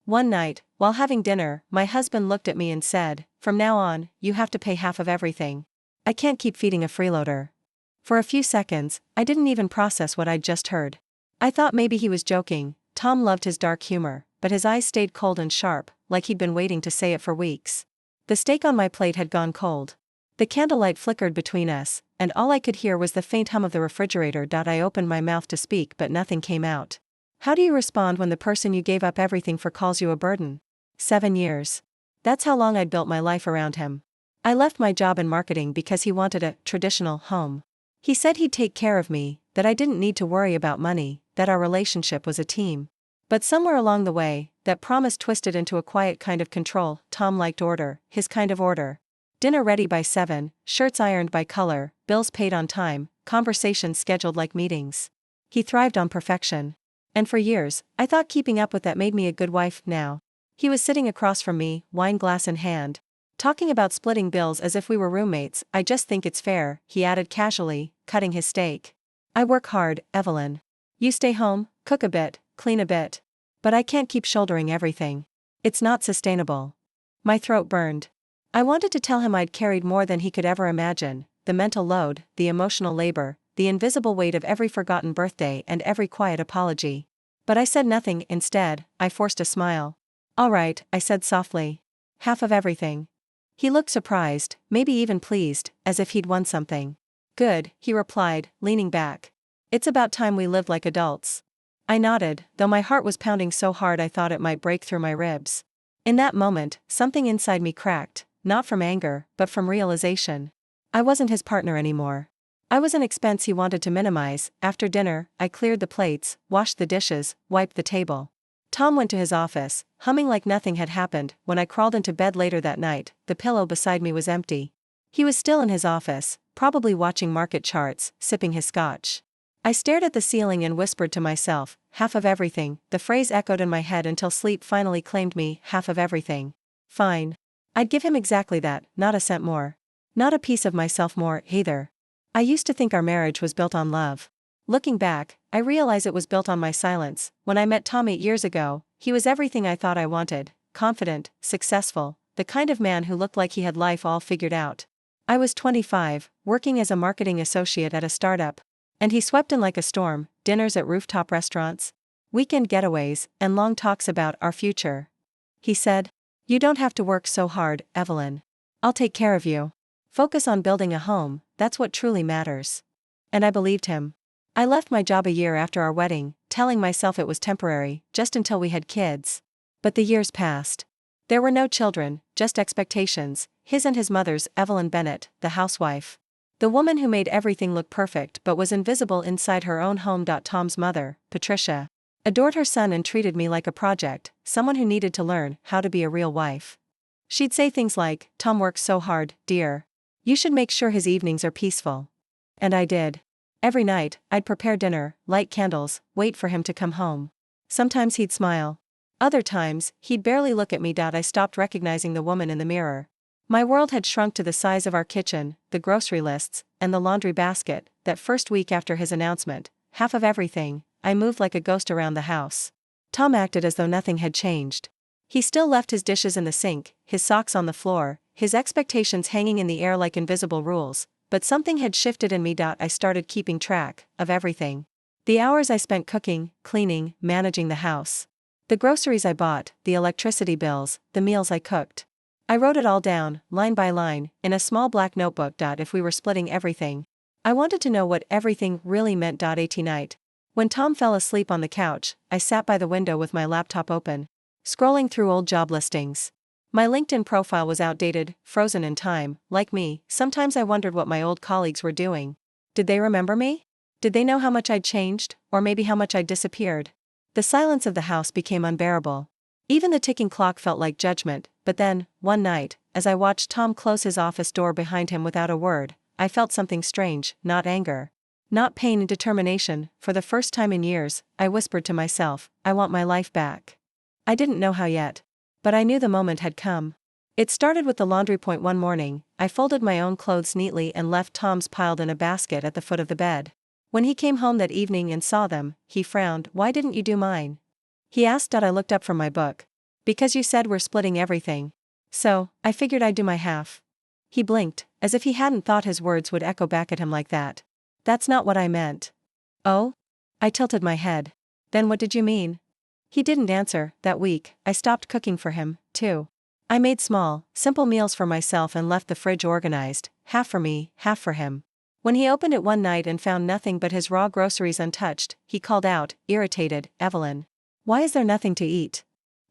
One night, while having dinner, my husband looked at me and said, "From now on, you have to pay half of everything. I can't keep feeding a freeloader." For a few seconds, I didn't even process what I'd just heard. I thought maybe he was joking. Tom loved his dark humor, but his eyes stayed cold and sharp, like he'd been waiting to say it for weeks. The steak on my plate had gone cold. The candlelight flickered between us, and all I could hear was the faint hum of the refrigerator. I opened my mouth to speak, but nothing came out. How do you respond when the person you gave up everything for calls you a burden? 7 years. That's how long I'd built my life around him. I left my job in marketing because he wanted a traditional home. He said he'd take care of me, that I didn't need to worry about money, that our relationship was a team. But somewhere along the way, that promise twisted into a quiet kind of control. Tom liked order, his kind of order. Dinner ready by 7, shirts ironed by color, bills paid on time, conversations scheduled like meetings. He thrived on perfection. And for years, I thought keeping up with that made me a good wife. Now, he was sitting across from me, wine glass in hand, talking about splitting bills as if we were roommates. "I just think it's fair," he added casually, cutting his steak. "I work hard, Evelyn. You stay home, cook a bit, clean a bit. But I can't keep shouldering everything. It's not sustainable." My throat burned. I wanted to tell him I'd carried more than he could ever imagine: the mental load, the emotional labor, the invisible weight of every forgotten birthday and every quiet apology. But I said nothing. Instead, I forced a smile. "All right," I said softly. "Half of everything." He looked surprised, maybe even pleased, as if he'd won something. "Good," he replied, leaning back. "It's about time we lived like adults." I nodded, though my heart was pounding so hard I thought it might break through my ribs. In that moment, something inside me cracked, not from anger, but from realization. I wasn't his partner anymore. I was an expense he wanted to minimize. After dinner, I cleared the plates, washed the dishes, wiped the table. Tom went to his office, humming like nothing had happened. When I crawled into bed later that night, the pillow beside me was empty. He was still in his office, probably watching market charts, sipping his scotch. I stared at the ceiling and whispered to myself, "Half of everything." The phrase echoed in my head until sleep finally claimed me. Half of everything. Fine. I'd give him exactly that, not a cent more. Not a piece of myself more, either. I used to think our marriage was built on love. Looking back, I realize it was built on my silence. When I met Tom 8 years ago, he was everything I thought I wanted: confident, successful, the kind of man who looked like he had life all figured out. I was 25, working as a marketing associate at a startup. And he swept in like a storm: dinners at rooftop restaurants, weekend getaways, and long talks about our future. He said, "You don't have to work so hard, Evelyn. I'll take care of you. Focus on building a home, that's what truly matters." And I believed him. I left my job a year after our wedding, telling myself it was temporary, just until we had kids. But the years passed. There were no children, just expectations, his and his mother's. Evelyn Bennett, the housewife. The woman who made everything look perfect but was invisible inside her own home. Tom's mother, Patricia, adored her son and treated me like a project, someone who needed to learn how to be a real wife. She'd say things like, "Tom works so hard, dear. You should make sure his evenings are peaceful." And I did. Every night, I'd prepare dinner, light candles, wait for him to come home. Sometimes he'd smile. Other times, he'd barely look at me. I stopped recognizing the woman in the mirror. My world had shrunk to the size of our kitchen, the grocery lists, and the laundry basket. That first week after his announcement, half of everything, I moved like a ghost around the house. Tom acted as though nothing had changed. He still left his dishes in the sink, his socks on the floor, his expectations hanging in the air like invisible rules, but something had shifted in me. I started keeping track of everything. The hours I spent cooking, cleaning, managing the house. The groceries I bought, the electricity bills, the meals I cooked. I wrote it all down, line by line, in a small black notebook. If we were splitting everything, I wanted to know what everything really meant. At night, when Tom fell asleep on the couch, I sat by the window with my laptop open, scrolling through old job listings. My LinkedIn profile was outdated, frozen in time. Like me, sometimes I wondered what my old colleagues were doing. Did they remember me? Did they know how much I'd changed, or maybe how much I'd disappeared? The silence of the house became unbearable. Even the ticking clock felt like judgment. But then, one night, as I watched Tom close his office door behind him without a word, I felt something strange. Not anger, not pain, and determination. For the first time in years, I whispered to myself, "I want my life back." I didn't know how yet. But I knew the moment had come. It started with the laundry. One morning, I folded my own clothes neatly and left Tom's piled in a basket at the foot of the bed. When he came home that evening and saw them, he frowned. "Why didn't you do mine?" he asked. I looked up from my book. Because you said we're splitting everything. So, I figured I'd do my half. He blinked, as if he hadn't thought his words would echo back at him like that. That's not what I meant. Oh? I tilted my head. Then what did you mean? He didn't answer. That week, I stopped cooking for him, too. I made small, simple meals for myself and left the fridge organized, half for me, half for him. When he opened it one night and found nothing but his raw groceries untouched, he called out, irritated, Evelyn. Why is there nothing to eat?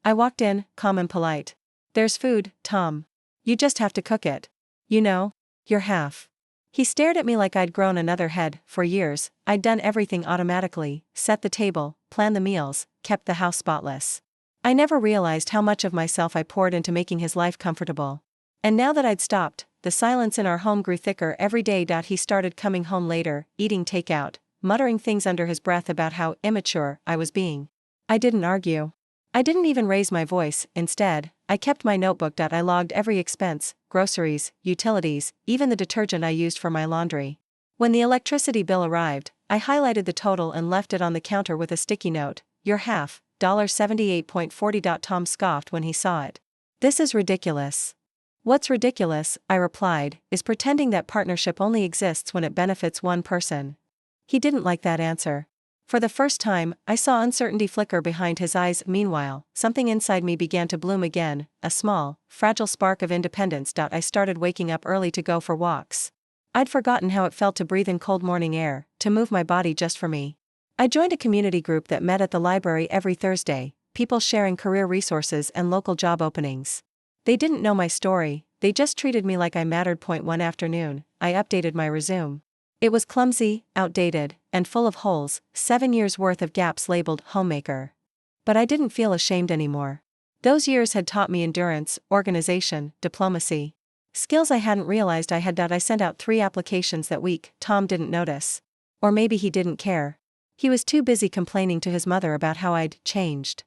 I walked in, calm and polite. There's food, Tom. You just have to cook it. You know, your half. He stared at me like I'd grown another head. For years, I'd done everything automatically, set the table, planned the meals, kept the house spotless. I never realized how much of myself I poured into making his life comfortable. And now that I'd stopped, the silence in our home grew thicker every day. He started coming home later, eating takeout, muttering things under his breath about how immature I was being. I didn't argue. I didn't even raise my voice. Instead, I kept my notebook. I logged every expense, groceries, utilities, even the detergent I used for my laundry. When the electricity bill arrived, I highlighted the total and left it on the counter with a sticky note, your half, $78.40. Tom scoffed when he saw it. This is ridiculous. What's ridiculous, I replied, is pretending that partnership only exists when it benefits one person. He didn't like that answer. For the first time, I saw uncertainty flicker behind his eyes. Meanwhile, something inside me began to bloom again, a small, fragile spark of independence. I started waking up early to go for walks. I'd forgotten how it felt to breathe in cold morning air, to move my body just for me. I joined a community group that met at the library every Thursday, people sharing career resources and local job openings. They didn't know my story, they just treated me like I mattered. One afternoon, I updated my resume. It was clumsy, outdated, and full of holes, 7 years worth of gaps labeled homemaker. But I didn't feel ashamed anymore. Those years had taught me endurance, organization, diplomacy. Skills I hadn't realized I had. I sent out 3 applications that week. Tom didn't notice. Or maybe he didn't care. He was too busy complaining to his mother about how I'd changed.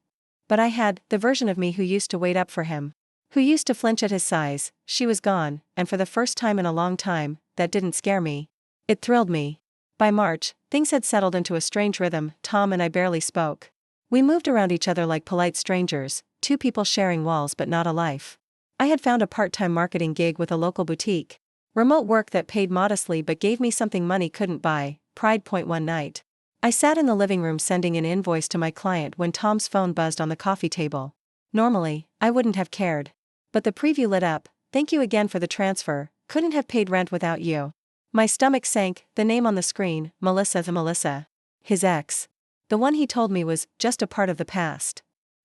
But I had, the version of me who used to wait up for him. Who used to flinch at his size. She was gone, and for the first time in a long time, that didn't scare me. It thrilled me. By March, things had settled into a strange rhythm. Tom and I barely spoke. We moved around each other like polite strangers, 2 people sharing walls but not a life. I had found a part-time marketing gig with a local boutique. Remote work that paid modestly but gave me something money couldn't buy, pride. One night, I sat in the living room sending an invoice to my client when Tom's phone buzzed on the coffee table. Normally, I wouldn't have cared. But the preview lit up, thank you again for the transfer, couldn't have paid rent without you. My stomach sank, the name on the screen, Melissa. His ex. The one he told me was just a part of the past.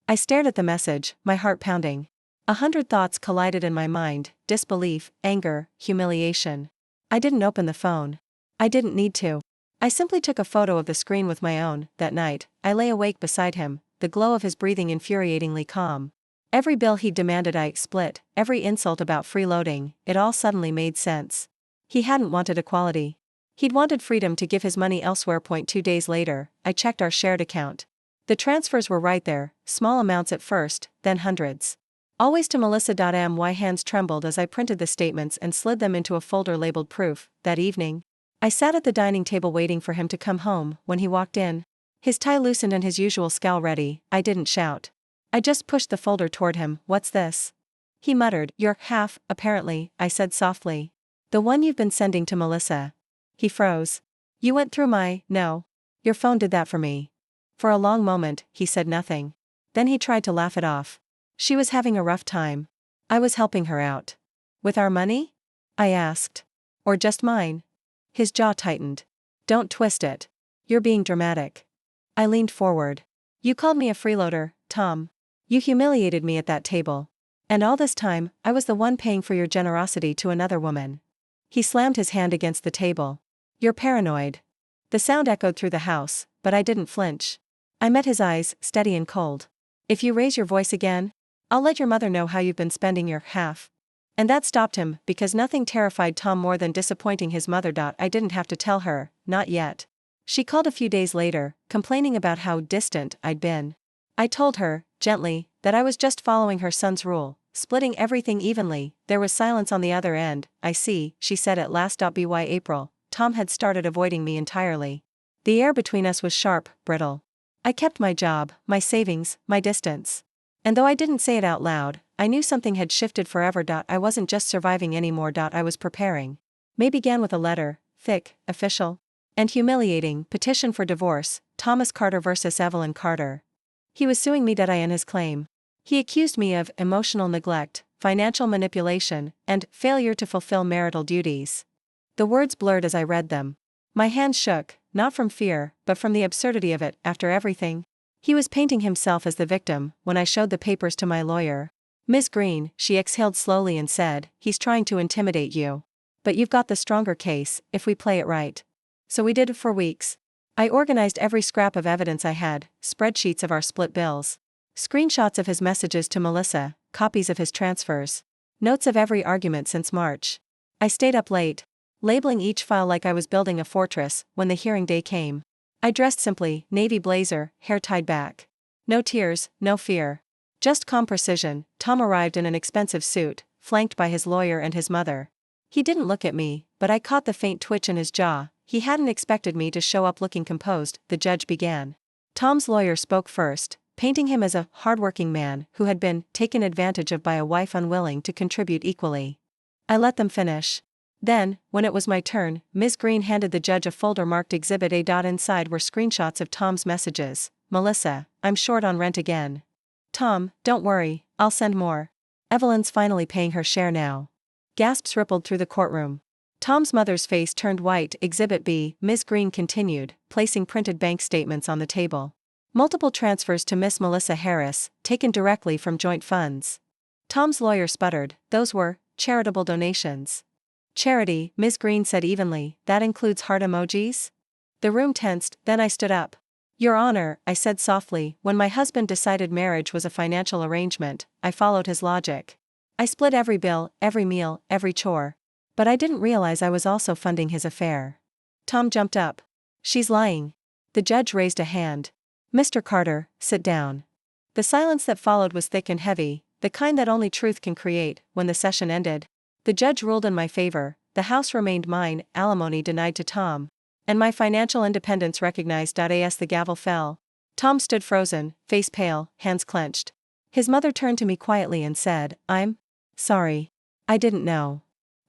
I stared at the message, my heart pounding. 100 thoughts collided in my mind, disbelief, anger, humiliation. I didn't open the phone. I didn't need to. I simply took a photo of the screen with my own. That night, I lay awake beside him, the glow of his breathing infuriatingly calm. Every bill he demanded I split, every insult about freeloading, it all suddenly made sense. He hadn't wanted equality. He'd wanted freedom to give his money elsewhere. 2 days later, I checked our shared account. The transfers were right there, small amounts at first, then hundreds. Always to Melissa. My hands trembled as I printed the statements and slid them into a folder labeled proof. That evening, I sat at the dining table waiting for him to come home. When he walked in, his tie loosened and his usual scowl ready, I didn't shout. I just pushed the folder toward him. What's this? He muttered. Your half, apparently, I said softly. The one you've been sending to Melissa. He froze. You went through my. No. Your phone did that for me. For a long moment, he said nothing. Then he tried to laugh it off. She was having a rough time. I was helping her out. With our money? I asked. Or just mine? His jaw tightened. Don't twist it. You're being dramatic. I leaned forward. You called me a freeloader, Tom. You humiliated me at that table. And all this time, I was the one paying for your generosity to another woman. He slammed his hand against the table. You're paranoid. The sound echoed through the house, but I didn't flinch. I met his eyes, steady and cold. If you raise your voice again, I'll let your mother know how you've been spending your half. And that stopped him, because nothing terrified Tom more than disappointing his mother. I didn't have to tell her, not yet. She called a few days later, complaining about how distant I'd been. I told her, gently, that I was just following her son's rule, splitting everything evenly. There was silence on the other end. I see, she said at last. By April, Tom had started avoiding me entirely. The air between us was sharp, brittle. I kept my job, my savings, my distance. And though I didn't say it out loud, I knew something had shifted forever. I wasn't just surviving anymore. I was preparing. May began with a letter, thick, official, and humiliating, petition for divorce, Thomas Carter versus Evelyn Carter. He was suing me in his claim. He accused me of emotional neglect, financial manipulation, and failure to fulfill marital duties. The words blurred as I read them. My hands shook, not from fear, but from the absurdity of it. After everything, he was painting himself as the victim. When I showed the papers to my lawyer, Ms. Green, she exhaled slowly and said, "He's trying to intimidate you. But you've got the stronger case, if we play it right." So we did for weeks. I organized every scrap of evidence I had, spreadsheets of our split bills, screenshots of his messages to Melissa, copies of his transfers, notes of every argument since March. I stayed up late, labeling each file like I was building a fortress. When the hearing day came, I dressed simply, navy blazer, hair tied back. No tears, no fear. Just calm precision. Tom arrived in an expensive suit, flanked by his lawyer and his mother. He didn't look at me, but I caught the faint twitch in his jaw. He hadn't expected me to show up looking composed. The judge began. Tom's lawyer spoke first, painting him as a hardworking man who had been taken advantage of by a wife unwilling to contribute equally. I let them finish. Then, when it was my turn, Ms. Green handed the judge a folder marked Exhibit A. Inside were screenshots of Tom's messages. "Melissa, I'm short on rent again." "Tom, don't worry, I'll send more. Evelyn's finally paying her share now." Gasps rippled through the courtroom. Tom's mother's face turned white. "Exhibit B," Ms. Green continued, placing printed bank statements on the table. "Multiple transfers to Miss Melissa Harris, taken directly from joint funds." Tom's lawyer sputtered, "Those were charitable donations." "Charity," Ms. Green said evenly, "that includes heart emojis?" The room tensed, then I stood up. "Your Honor," I said softly, "when my husband decided marriage was a financial arrangement, I followed his logic. I split every bill, every meal, every chore. But I didn't realize I was also funding his affair." Tom jumped up. "She's lying." The judge raised a hand. "Mr. Carter, sit down." The silence that followed was thick and heavy, the kind that only truth can create. When the session ended, the judge ruled in my favor. The house remained mine, alimony denied to Tom, and my financial independence recognized. As the gavel fell, Tom stood frozen, face pale, hands clenched. His mother turned to me quietly and said, "I'm sorry. I didn't know."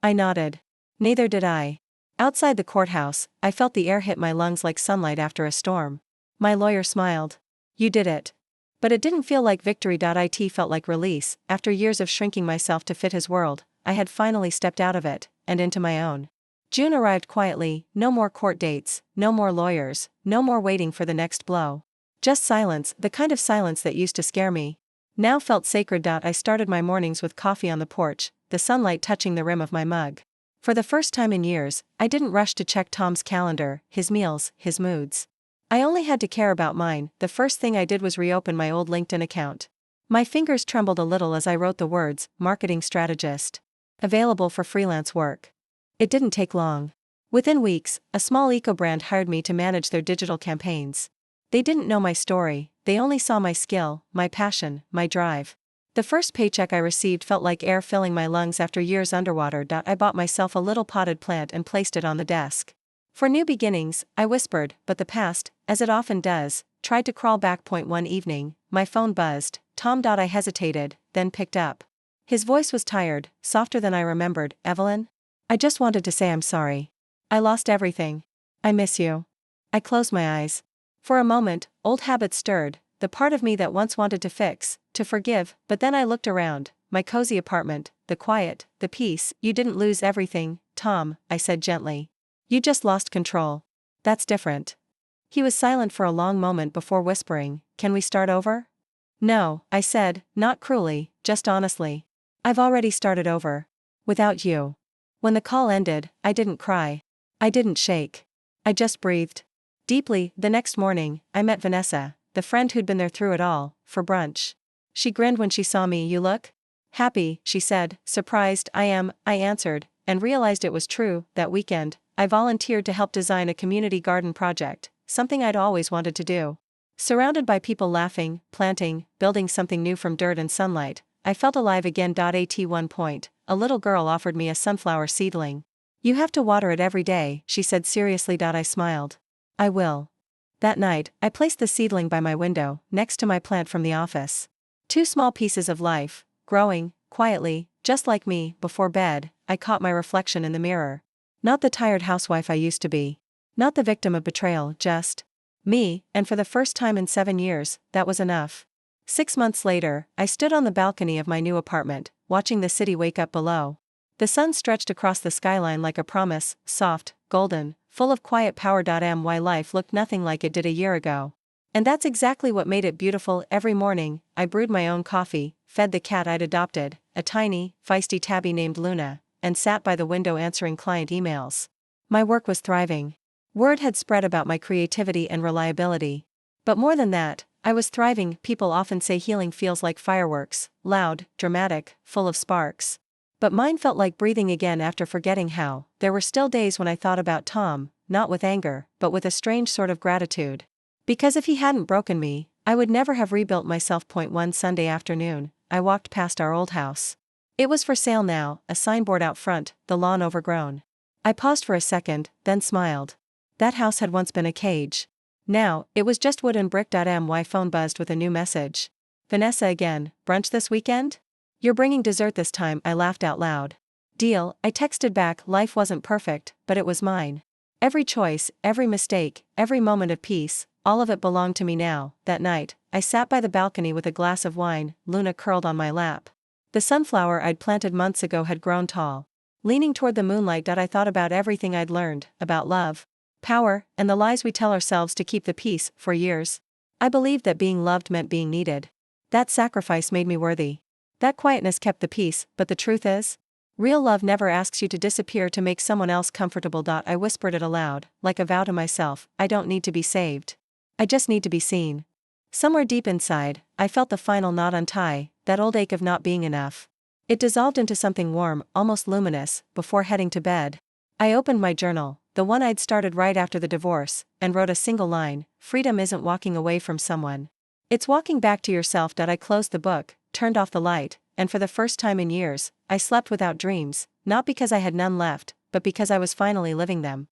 I nodded. Neither did I. Outside the courthouse, I felt the air hit my lungs like sunlight after a storm. My lawyer smiled. "You did it." But it didn't feel like victory. It felt like release. After years of shrinking myself to fit his world, I had finally stepped out of it, and into my own. June arrived quietly. No more court dates, no more lawyers, no more waiting for the next blow. Just silence, the kind of silence that used to scare me. Now felt sacred. I started my mornings with coffee on the porch, the sunlight touching the rim of my mug. For the first time in years, I didn't rush to check Tom's calendar, his meals, his moods. I only had to care about mine. The first thing I did was reopen my old LinkedIn account. My fingers trembled a little as I wrote the words, "marketing strategist. Available for freelance work." It didn't take long. Within weeks, a small eco-brand hired me to manage their digital campaigns. They didn't know my story, they only saw my skill, my passion, my drive. The first paycheck I received felt like air filling my lungs after years underwater. I bought myself a little potted plant and placed it on the desk. For new beginnings, I whispered, but the past, as it often does, tried to crawl back. One evening, my phone buzzed. "Tom." I hesitated, then picked up. His voice was tired, softer than I remembered. "Evelyn? I just wanted to say I'm sorry. I lost everything. I miss you." I closed my eyes. For a moment, old habits stirred, the part of me that once wanted to fix, to forgive, but then I looked around, my cozy apartment, the quiet, the peace. "You didn't lose everything, Tom," I said gently. "You just lost control. That's different." He was silent for a long moment before whispering, "Can we start over?" "No," I said, not cruelly, just honestly. "I've already started over. Without you." When the call ended, I didn't cry. I didn't shake. I just breathed deeply. The next morning, I met Vanessa, the friend who'd been there through it all, for brunch. She grinned when she saw me. "You look happy," she said. "Surprised?" "I am," I answered, and realized it was true. That weekend, I volunteered to help design a community garden project, something I'd always wanted to do. Surrounded by people laughing, planting, building something new from dirt and sunlight, I felt alive again. At one point, a little girl offered me a sunflower seedling. "You have to water it every day," she said seriously. I smiled. "I will." That night, I placed the seedling by my window, next to my plant from the office. Two small pieces of life, growing, quietly, just like me. Before bed, I caught my reflection in the mirror. Not the tired housewife I used to be. Not the victim of betrayal, just me, and for the first time in 7 years, that was enough. 6 months later, I stood on the balcony of my new apartment, watching the city wake up below. The sun stretched across the skyline like a promise, soft, golden, full of quiet power. My life looked nothing like it did a year ago. And that's exactly what made it beautiful. Every morning, I brewed my own coffee, fed the cat I'd adopted, a tiny, feisty tabby named Luna, and sat by the window answering client emails. My work was thriving. Word had spread about my creativity and reliability. But more than that, I was thriving. People often say healing feels like fireworks, loud, dramatic, full of sparks. But mine felt like breathing again after forgetting how. There were still days when I thought about Tom, not with anger, but with a strange sort of gratitude. Because if he hadn't broken me, I would never have rebuilt myself. One Sunday afternoon, I walked past our old house. It was for sale now, a signboard out front, the lawn overgrown. I paused for a second, then smiled. That house had once been a cage. Now, it was just wood and brick. My phone buzzed with a new message. Vanessa again, brunch this weekend? You're bringing dessert this time. I laughed out loud. Deal, I texted back. Life wasn't perfect, but it was mine. Every choice, every mistake, every moment of peace, all of it belonged to me now. That night, I sat by the balcony with a glass of wine, Luna curled on my lap. The sunflower I'd planted months ago had grown tall. Leaning toward the moonlight, I thought about everything I'd learned, about love, power, and the lies we tell ourselves to keep the peace. For years, I believed that being loved meant being needed. That sacrifice made me worthy. That quietness kept the peace. But the truth is, real love never asks you to disappear to make someone else comfortable. I whispered it aloud, like a vow to myself. I don't need to be saved. I just need to be seen. Somewhere deep inside, I felt the final knot untie, that old ache of not being enough. It dissolved into something warm, almost luminous. Before heading to bed, I opened my journal, the one I'd started right after the divorce, and wrote a single line: freedom isn't walking away from someone. It's walking back to yourself. I closed the book, turned off the light, and for the first time in years, I slept without dreams, not because I had none left, but because I was finally living them.